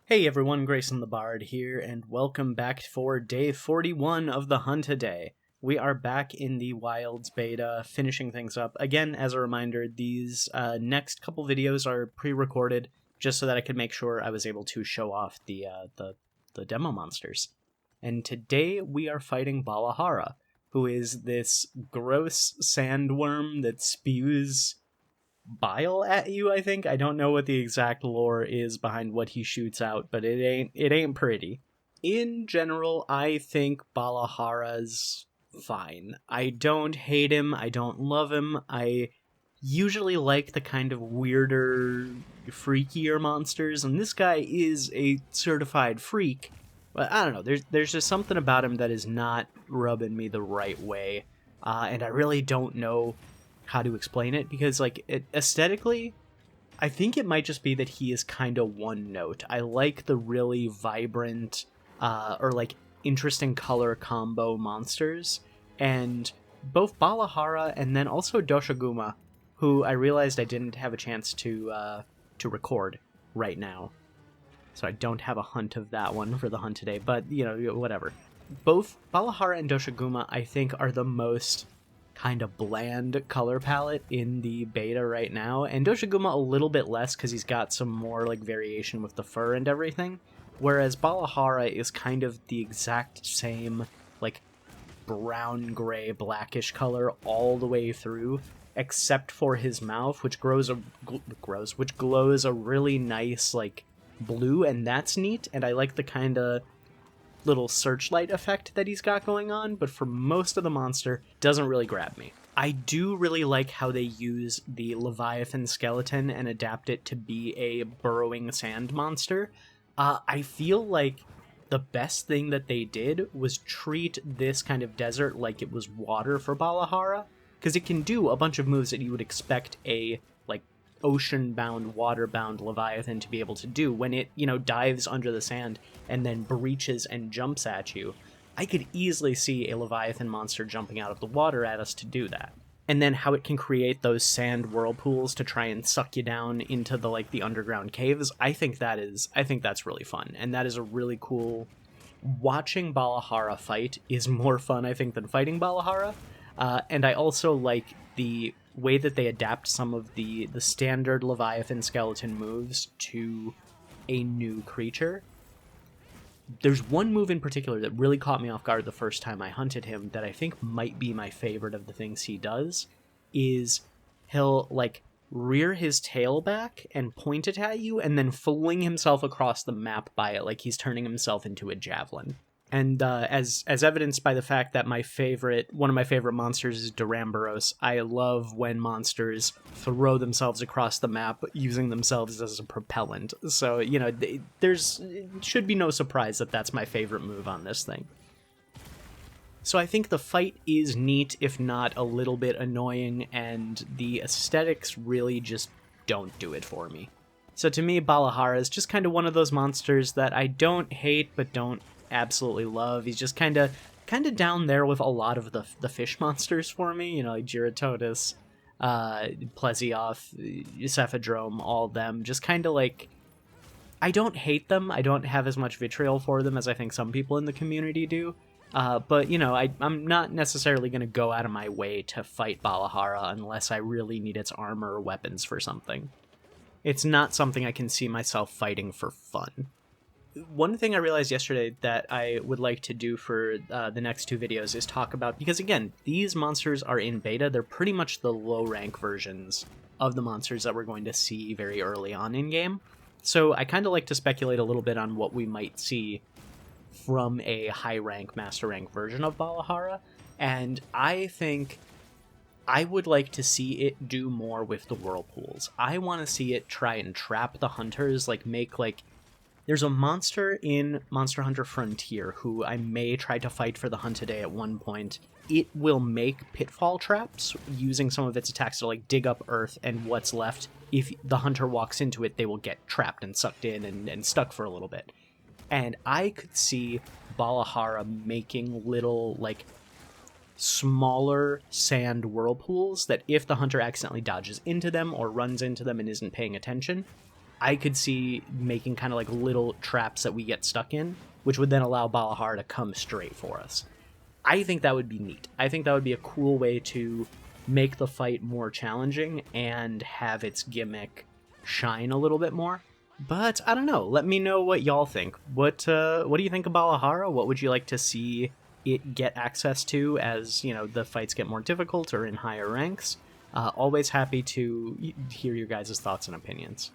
Hey everyone, Grayson the Bard here, and welcome back for day 41 of the Hunt a Day. We are back in the Wilds beta, finishing things up. Again, as a reminder, these next couple videos are pre-recorded, just so that I could make sure I was able to show off the demo monsters. And today we are fighting Balahara, who is this gross sandworm that spews bile at you, I think. I don't know what the exact lore is behind what he shoots out, but it ain't pretty. In general, I think Balahara's fine. I don't hate him, I don't love him. I usually like the kind of weirder, freakier monsters, and this guy is a certified freak. But I don't know, there's just something about him that is not rubbing me the right way. And I really don't know how to explain it, because aesthetically, I think it might just be that he is kind of one note. I like the really vibrant or interesting color combo monsters, and both Balahara and then also Doshaguma, who I realized I didn't have a chance to record right now, so I don't have a hunt of that one for the hunt today, but whatever. Both Balahara and Doshaguma, I think, are the most kind of bland color palette in the beta right now, and Doshaguma a little bit less because he's got some more variation with the fur and everything, whereas Balahara is kind of the exact same brown gray blackish color all the way through, except for his mouth, which glows a really nice blue, and that's neat, and I like the kind of little searchlight effect that he's got going on, but for most of the monster, doesn't really grab me. I do really like how they use the Leviathan skeleton and adapt it to be a burrowing sand monster. I feel like the best thing that they did was treat this kind of desert like it was water for Balahara, because it can do a bunch of moves that you would expect a ocean-bound, water-bound Leviathan to be able to do when it, dives under the sand and then breaches and jumps at you. I could easily see a Leviathan monster jumping out of the water at us to do that. And then how it can create those sand whirlpools to try and suck you down into the underground caves, I think that's really fun, and that is a really cool... Watching Balahara fight is more fun, I think, than fighting Balahara, and I also like the way that they adapt some of the standard Leviathan skeleton moves to a new creature. There's one move in particular that really caught me off guard the first time I hunted him that I think might be my favorite of the things he does, is he'll rear his tail back and point it at you and then fling himself across the map by it like he's turning himself into a javelin. And as evidenced by the fact that one of my favorite monsters is Duramboros, I love when monsters throw themselves across the map using themselves as a propellant. So, it should be no surprise that that's my favorite move on this thing. So I think the fight is neat, if not a little bit annoying, and the aesthetics really just don't do it for me. So to me, Balahara is just kind of one of those monsters that I don't hate, but don't absolutely love. He's just kind of down there with a lot of the fish monsters for me, like Giratotus, Plesioth, Cephadrome, all of them. Just kind of I don't hate them. I don't have as much vitriol for them as I think some people in the community do. But, I'm not necessarily going to go out of my way to fight Balahara unless I really need its armor or weapons for something. It's not something I can see myself fighting for fun. One thing I realized yesterday that I would like to do for the next two videos is talk about, because again, these monsters are in beta, they're pretty much the low-rank versions of the monsters that we're going to see very early on in-game. So I kind of like to speculate a little bit on what we might see from a high-rank, master-rank version of Balahara, and I think I would like to see it do more with the whirlpools. I want to see it try and trap the hunters, there's a monster in Monster Hunter Frontier who I may try to fight for the hunt today at one point. It will make pitfall traps using some of its attacks to dig up earth, and what's left, if the hunter walks into it, they will get trapped and sucked in and stuck for a little bit. And I could see Balahara making little, smaller sand whirlpools that if the hunter accidentally dodges into them or runs into them and isn't paying attention, I could see making kind of like little traps that we get stuck in, which would then allow Balahar to come straight for us. I think that would be neat. I think that would be a cool way to make the fight more challenging and have its gimmick shine a little bit more. But I don't know. Let me know what y'all think. What do you think of Balahara? What would you like to see it get access to as, you know, the fights get more difficult or in higher ranks? Always happy to hear your guys' thoughts and opinions.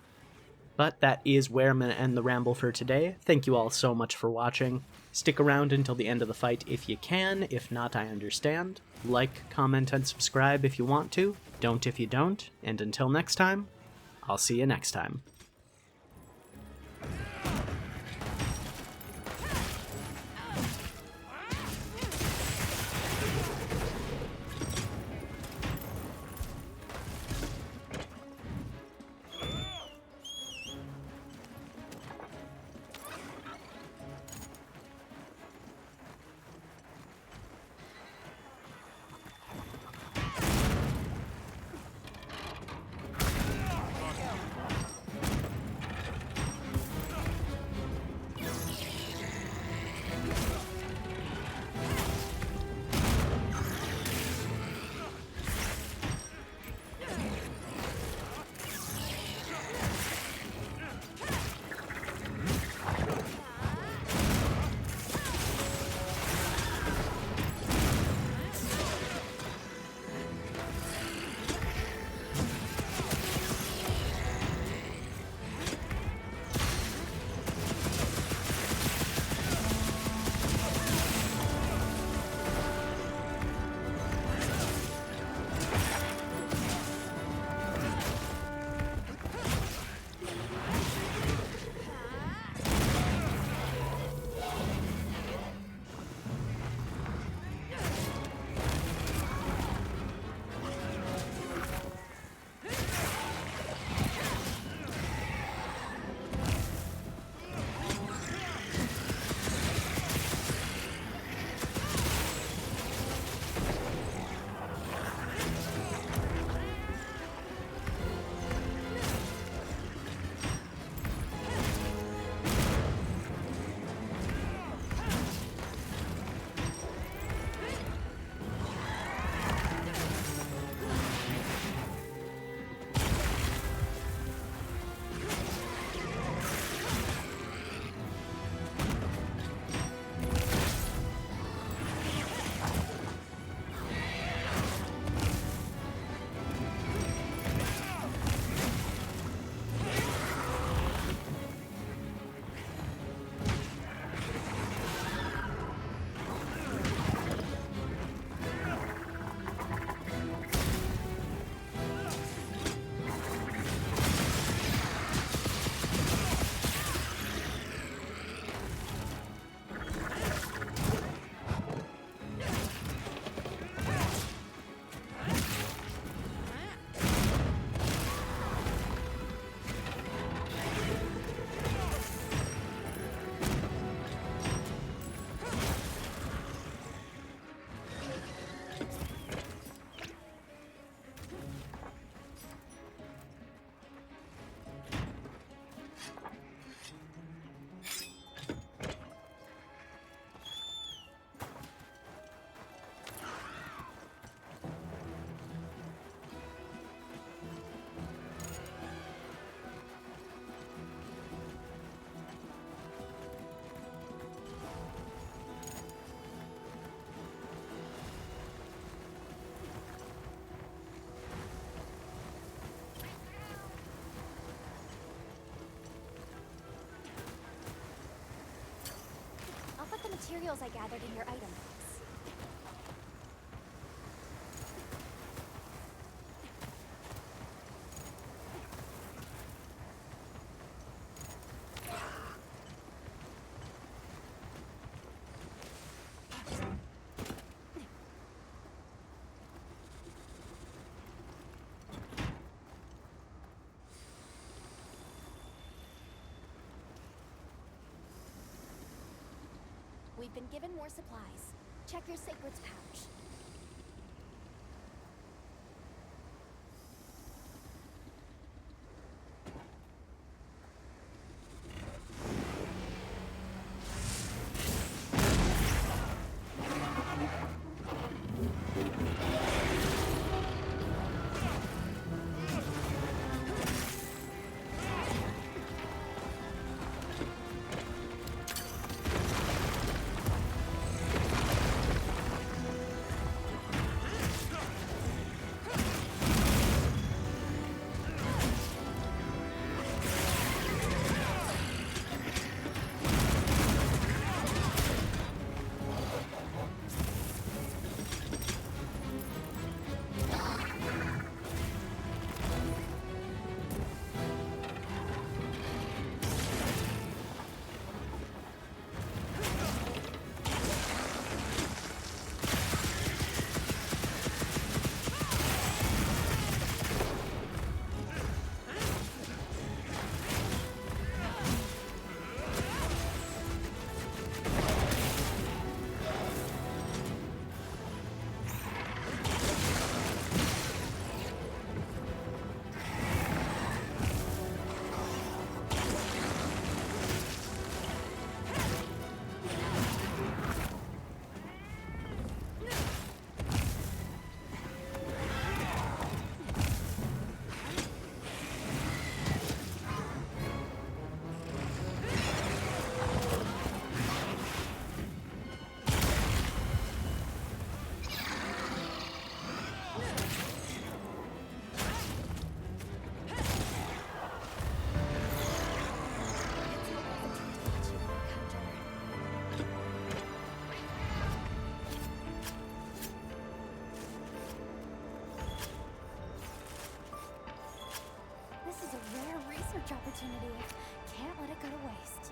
But that is where I'm going to end the ramble for today. Thank you all so much for watching. Stick around until the end of the fight if you can. If not, I understand. Like, comment, and subscribe if you want to. Don't if you don't. And until next time, I'll see you next time. Materials I gathered in your item box. We've been given more supplies. Check your sacred's pouch. opportunity. Can't let it go to waste.